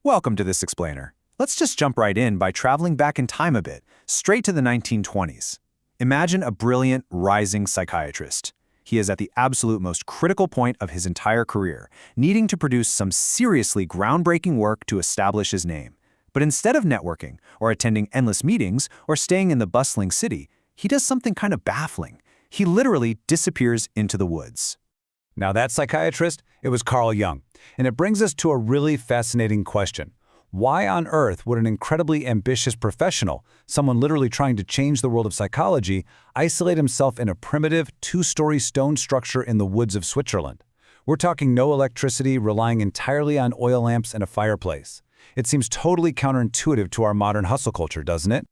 Welcome to this explainer. Let's just jump right in by traveling back in time a bit, straight to the 1920s. Imagine a brilliant, rising psychiatrist. He is at the absolute most critical point of his entire career, needing to produce some seriously groundbreaking work to establish his name. But instead of networking, or attending endless meetings, or staying in the bustling city, he does something kind of baffling. He literally disappears into the woods. Now that psychiatrist, it was Carl Jung. And it brings us to a really fascinating question. Why on earth would an incredibly ambitious professional, someone literally trying to change the world of psychology, isolate himself in a primitive, two-story stone structure in the woods of Switzerland? We're talking no electricity, relying entirely on oil lamps and a fireplace. It seems totally counterintuitive to our modern hustle culture, doesn't it?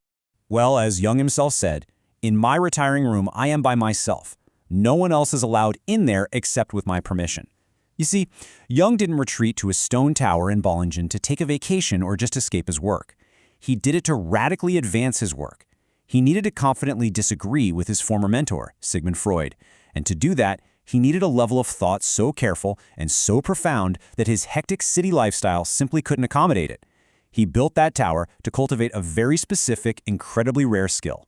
Well, as Jung himself said, "In my retiring room, I am by myself. No one else is allowed in there except with my permission." You see, Jung didn't retreat to a stone tower in Bollingen to take a vacation or just escape his work. He did it to radically advance his work. He needed to confidently disagree with his former mentor, Sigmund Freud. And to do that, he needed a level of thought so careful and so profound that his hectic city lifestyle simply couldn't accommodate it. He built that tower to cultivate a very specific, incredibly rare skill.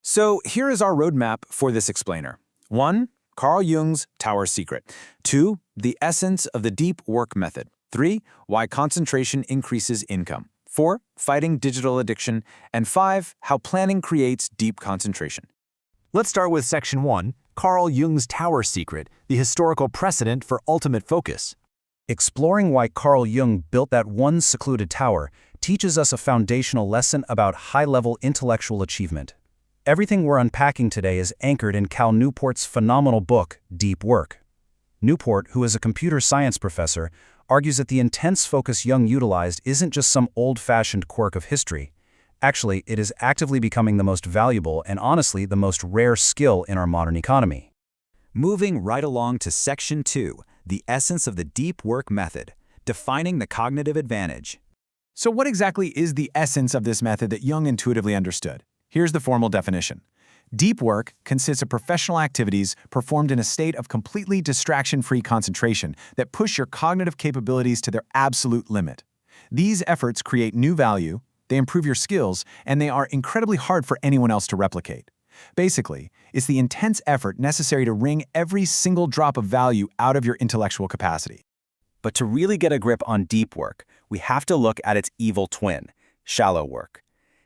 So here is our roadmap for this explainer. 1. Carl Jung's Tower Secret. 2. The essence of the deep work method. 3. Why concentration increases income. 4. Fighting digital addiction. And 5. How planning creates deep concentration. Let's start with Section 1, Carl Jung's Tower Secret, the historical precedent for ultimate focus. Exploring why Carl Jung built that one secluded tower teaches us a foundational lesson about high-level intellectual achievement. Everything we're unpacking today is anchored in Cal Newport's phenomenal book, Deep Work. Newport, who is a computer science professor, argues that the intense focus Jung utilized isn't just some old-fashioned quirk of history. Actually, it is actively becoming the most valuable and honestly the most rare skill in our modern economy. Moving right along to Section 2, the essence of the deep work method, defining the cognitive advantage. So what exactly is the essence of this method that Jung intuitively understood? Here's the formal definition. Deep work consists of professional activities performed in a state of completely distraction-free concentration that push your cognitive capabilities to their absolute limit. These efforts create new value, they improve your skills, and they are incredibly hard for anyone else to replicate. Basically, it's the intense effort necessary to wring every single drop of value out of your intellectual capacity. But to really get a grip on deep work, we have to look at its evil twin, shallow work.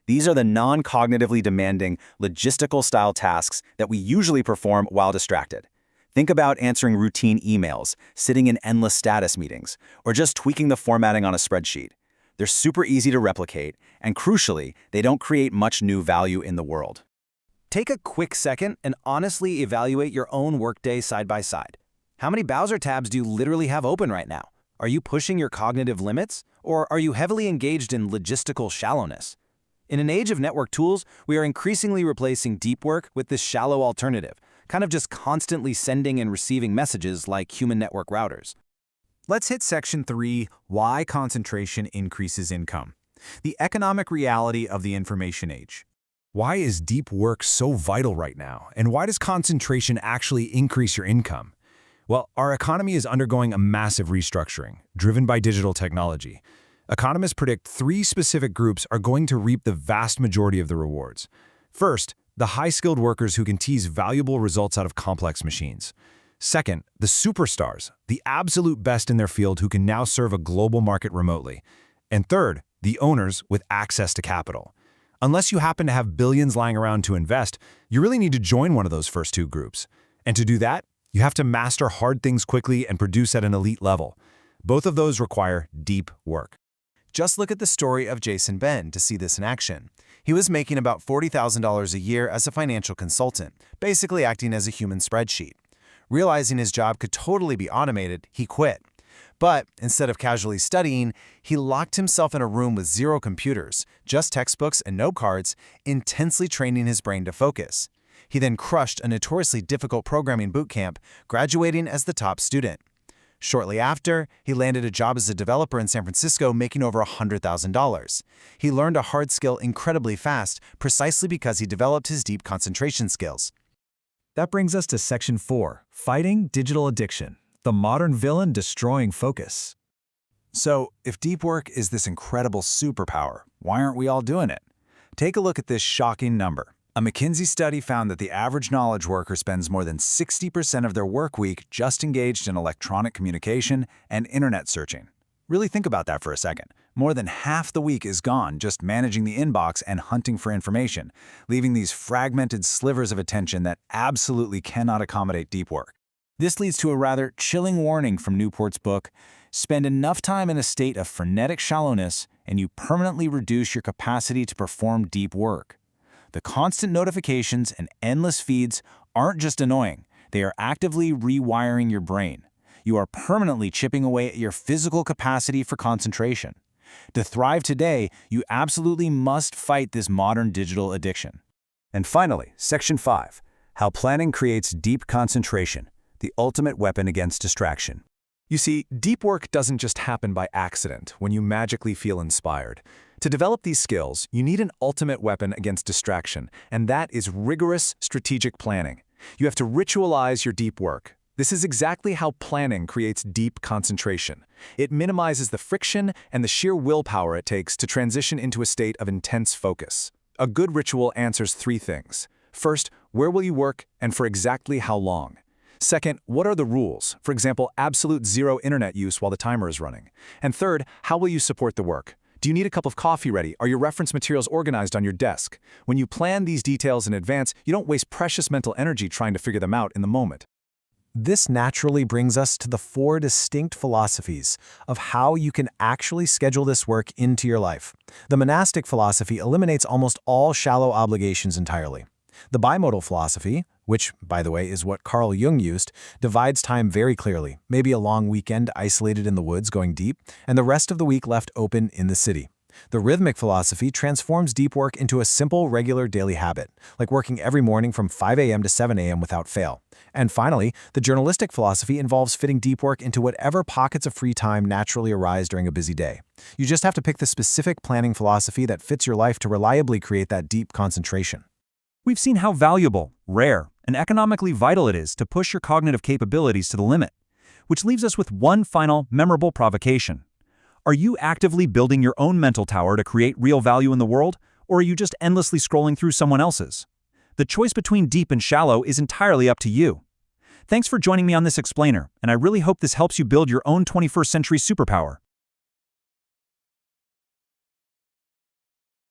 These are the non-cognitively demanding, logistical-style tasks that we usually perform while distracted. Think about answering routine emails, sitting in endless status meetings, or just tweaking the formatting on a spreadsheet. They're super easy to replicate, and crucially, they don't create much new value in the world. Take a quick second and honestly evaluate your own workday side by side. How many browser tabs do you literally have open right now? Are you pushing your cognitive limits, or are you heavily engaged in logistical shallowness? In an age of network tools, we are increasingly replacing deep work with this shallow alternative, kind of just constantly sending and receiving messages like human network routers. Let's hit Section 3, Why Concentration Increases Income. The economic reality of the information age. Why is deep work so vital right now? And why does concentration actually increase your income? Well, our economy is undergoing a massive restructuring, driven by digital technology. Economists predict 3 specific groups are going to reap the vast majority of the rewards. First, the high-skilled workers who can tease valuable results out of complex machines. Second, the superstars, the absolute best in their field who can now serve a global market remotely. And third, the owners with access to capital. Unless you happen to have billions lying around to invest, you really need to join one of those first 2 groups. And to do that, you have to master hard things quickly and produce at an elite level. Both of those require deep work. Just look at the story of Jason Ben to see this in action. He was making about $40,000 a year as a financial consultant, basically acting as a human spreadsheet. Realizing his job could totally be automated, he quit. But instead of casually studying, he locked himself in a room with 0 computers, just textbooks and note cards, intensely training his brain to focus. He then crushed a notoriously difficult programming bootcamp, graduating as the top student. Shortly after, he landed a job as a developer in San Francisco making over $100,000. He learned a hard skill incredibly fast, precisely because he developed his deep concentration skills. That brings us to Section 4, Fighting Digital Addiction, the modern villain destroying focus. So, if deep work is this incredible superpower, why aren't we all doing it? Take a look at this shocking number. A McKinsey study found that the average knowledge worker spends more than 60% of their work week just engaged in electronic communication and internet searching. Really think about that for a second. More than half the week is gone just managing the inbox and hunting for information, leaving these fragmented slivers of attention that absolutely cannot accommodate deep work. This leads to a rather chilling warning from Newport's book: spend enough time in a state of frenetic shallowness, and you permanently reduce your capacity to perform deep work. The constant notifications and endless feeds aren't just annoying, they are actively rewiring your brain. You are permanently chipping away at your physical capacity for concentration. To thrive today, you absolutely must fight this modern digital addiction. And finally, Section 5, How Planning Creates Deep Concentration, the ultimate weapon against distraction. You see, deep work doesn't just happen by accident when you magically feel inspired. To develop these skills, you need an ultimate weapon against distraction, and that is rigorous strategic planning. You have to ritualize your deep work. This is exactly how planning creates deep concentration. It minimizes the friction and the sheer willpower it takes to transition into a state of intense focus. A good ritual answers three things. First, where will you work and for exactly how long? Second, what are the rules? For example, absolute zero internet use while the timer is running. And third, how will you support the work? Do you need a cup of coffee ready? Are your reference materials organized on your desk? When you plan these details in advance, you don't waste precious mental energy trying to figure them out in the moment. This naturally brings us to the 4 distinct philosophies of how you can actually schedule this work into your life. The monastic philosophy eliminates almost all shallow obligations entirely. The bimodal philosophy, which, by the way, is what Carl Jung used, divides time very clearly, maybe a long weekend isolated in the woods going deep, and the rest of the week left open in the city. The rhythmic philosophy transforms deep work into a simple, regular daily habit, like working every morning from 5 a.m. to 7 a.m. without fail. And finally, the journalistic philosophy involves fitting deep work into whatever pockets of free time naturally arise during a busy day. You just have to pick the specific planning philosophy that fits your life to reliably create that deep concentration. We've seen how valuable, rare, and economically vital it is to push your cognitive capabilities to the limit, which leaves us with one final, memorable provocation. Are you actively building your own mental tower to create real value in the world, or are you just endlessly scrolling through someone else's? The choice between deep and shallow is entirely up to you. Thanks for joining me on this explainer, and I really hope this helps you build your own 21st century superpower.